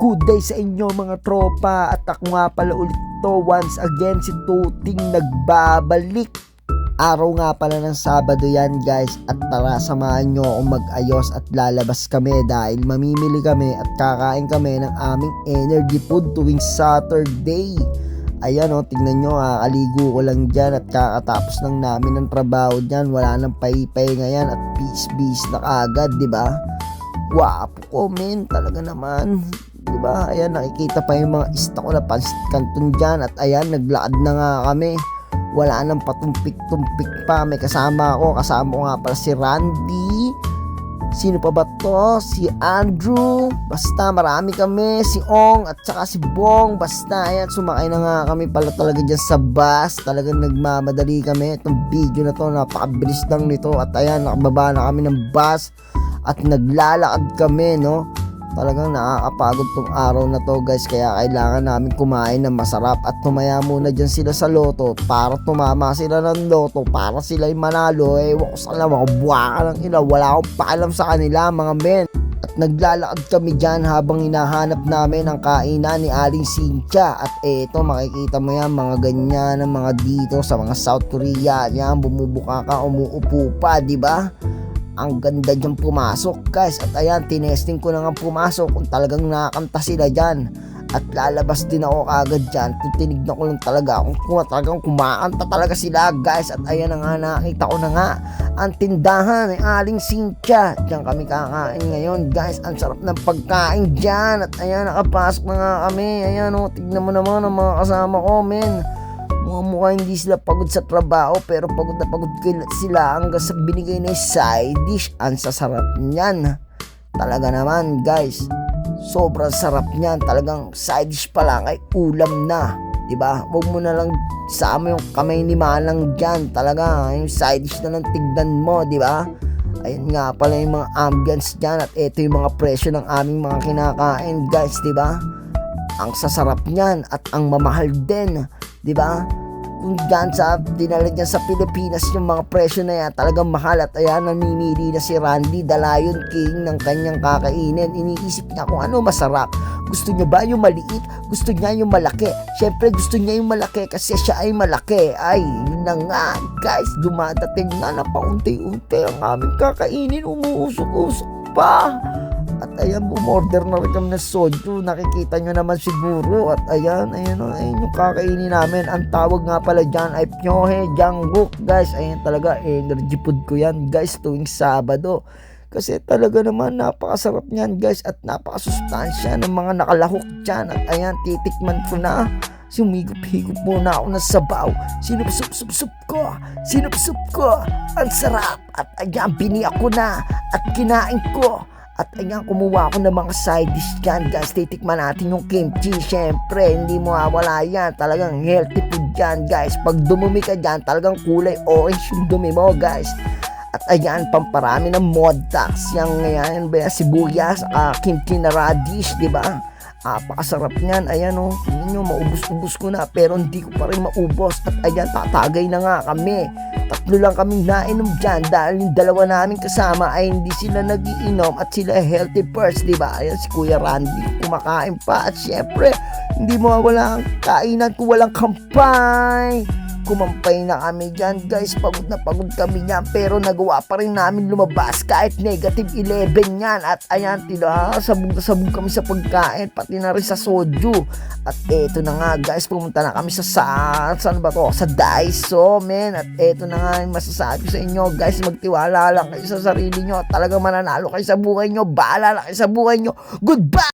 Good day sa inyo mga tropa, at ako nga pala ulit to once again si Tuting nagbabalik. Araw nga pala ng Sabado yan guys, at tara samahan nyo akong mag-ayos at lalabas kami dahil mamimili kami at kakain kami ng aming energy food tuwing Saturday. Ayan o, tingnan nyo, kakaligo ko lang dyan at kakatapos lang namin ng trabaho dyan. Wala nang pay-pay ngayon at peace na kagad, diba? Wapo ko men, talaga naman. Diba? Ayan, nakikita pa yung mga ista ko na pansit canton dyan. At ayan, naglakad na nga kami. Wala nang patumpik-tumpik pa. May kasama ko nga pala si Randy. Sino pa ba to? Si Andrew. Basta marami kami. Si Ong at saka si Bong. Basta ayan, sumakay na nga kami pala talaga dyan sa bus. Talagang nagmamadali kami. Itong video na to, napakabilis lang nito. At ayan, nakababa na kami ng bus at naglalakad kami, no? Talagang nakakapagod tong araw na to guys, kaya kailangan namin kumain ng masarap at tumaya muna dyan sila sa loto para tumama sila ng loto para sila yung manalo. Ewan ko sa kanila, mga buwaka lang ila, wala akong paalam sa kanila mga men. At naglalakad kami dyan habang hinahanap namin ang kainan ni Aling Cynthia. At eto, makikita mo yan, mga ganyan ng mga dito sa mga South Korea yan, bumubuka ka, umuupo pa, diba? Ang ganda dyan pumasok guys. At ayan, tinesting ko na nga pumasok kung talagang nakakanta sila dyan. At lalabas din ako kagad dyan. Tinignan ko lang talaga kung talagang kumakanta talaga sila guys. At ayan na nga, nakita ko na nga ang tindahan ni Aling Cynthia. Diyan kami kakain ngayon guys. Ang sarap ng pagkain dyan. At ayan, nakapasok na nga kami. Ayan o, tignan mo naman ang mga kasama ko men. Mukha hindi sila pagod sa trabaho, pero pagod na pagod sila hanggang sa binigay na side dish. Ang sasarap niyan. Talaga naman guys, sobrang sarap niyan. Talagang side dish pa lang ay ulam na, diba? Huwag mo na lang sama yung kamay ni Manang dyan. Talaga yung side dish na lang tignan mo, diba? Ayun nga pala yung mga ambience dyan. At ito yung mga presyo ng aming mga kinakain guys, diba? Ang sasarap niyan at ang mamahal din, diba? Kung dyan sa dinala dyan sa Pilipinas yung mga presyo na yan, talagang mahal. At ayan, namimili na si Randy, the Lion King, ng kanyang kakainin. Iniisip niya kung ano masarap. Gusto niya ba yung maliit? Gusto niya yung malaki? Syempre gusto niya yung malaki kasi siya ay malaki. Ay, yun na nga guys, dumadating na paunti-unti ang aming kakainin. Umuusok-usok pa. At ayan, bumorder na rin kami ng soju. Nakikita nyo naman siguro. At ayan yung kakainin namin. Ang tawag nga pala dyan ay Pyohe Janguk guys. Ayan talaga, energy food ko yan guys tuwing Sabado. Kasi talaga naman napakasarap niyan guys. At napakasustansya ng mga nakalahok dyan. At ayan, titikman ko na. Sumigop-higop muna ako ng sabaw. Sinup-sup-sup ko. Sinup-sup ko. Ang sarap. At ayan, biniyak ko na. At kinain ko. At ayan, kumuha ako ng mga side dish dyan guys. Titikman natin yung kimchi. Syempre, hindi mo mawala yan. Talagang healthy food dyan guys. Pag dumumi ka dyan, talagang kulay orange yung dumi mo guys. At ayan, pamparami ng modtax. Yang ngayon, sibuyas, kimchi na radish, diba? Pakasarap niyan. Ayan o, tingnan nyo, maubos-ubos ko na pero hindi ko pa rin maubos. At ayan, tatagay na nga kami. Tatlo lang kaming nainom dyan dahil yung dalawa namin kasama ay hindi sila nagiinom at sila healthy first, diba? Ayan, si Kuya Randy kumakain pa. At syempre, hindi mawawala ang kainan kung walang kampay. Kumampay na kami dyan guys, pagod na pagod kami yan, pero nagawa pa rin namin lumabas kahit negative 11 yan. At ayan, sabog kami sa pagkain, pati na rin sa soju. At eto na nga guys, pumunta na kami saan ba to? Sa Daiso men. At eto na nga yung masasabi sa inyo guys, magtiwala lang kayo sa sarili nyo. Talagang mananalo kayo sa buhay nyo, bahala lang kayo sa buhay nyo. Goodbye!